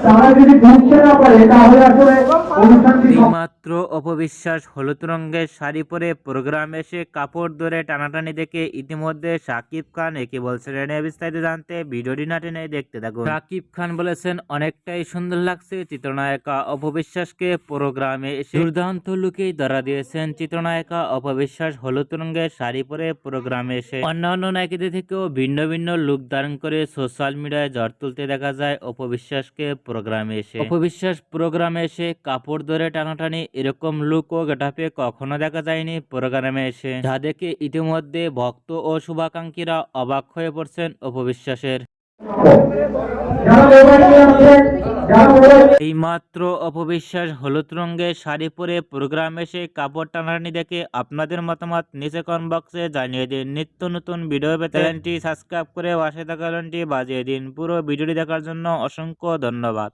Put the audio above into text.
তারা যদি বুঝতে না পারে তাহলে আসলে অনুষ্ঠানটি মাত্র অপবিশ্বাস হলুদ রঙের শাড়ি পরে প্রোগ্রামে এসে কাপড় ধরে টানাটানি দেখে ইতিমধ্যে শাকিব খান একে বলছেন। এ নিয়ে বিস্তারিত জানতে ভিডিওটি না টেনে দেখতে থাকুন। শাকিব খান বলেছেন, অনেকটাই সুন্দর লাগছে। চিত্রনায়িকা অপবিশ্বাসকে প্রোগ্রামে এসে দুর্দান্ত লুকেই ধরা দিয়েছেন চিত্রনায়িকা অপবিশ্বাস হলুদ রঙের শাড়ি পরে প্রোগ্রামে এসে অন্যান্য নায়িকাদের থেকেও ভিন্ন ভিন্ন লুক ধারণ করে সোশ্যাল মিডিয়ায় ঝড় তুলতে দেখা যায় অপবিশ্বাসকে প্রোগ্রামে এসে। অপবিশ্বাস প্রোগ্রামে এসে কাপড় ধরে টানাটানি এরকম লুক ও গেটাপে কখনো দেখা যায়নি প্রোগ্রামে এসে, যা দেখে ইতিমধ্যে ভক্ত ও শুভাকাঙ্ক্ষীরা অবাক হয়ে পড়ছেন অপবিশ্বাসের। এই মাত্র অপবিশ্বাস হলুদ রঙের শাড়ি পরে প্রোগ্রামে এসে কাপড় টানাটানি দেখে আপনাদের মতামত নিচে কমেন্ট বক্সে জানিয়ে দিন। নিত্য নতুন ভিডিও পেতে চ্যানেলটি সাবস্ক্রাইব করে পাশে থাকা ঘন্টি বাজিয়ে দিন। পুরো ভিডিওটি দেখার জন্য অসংখ্য ধন্যবাদ।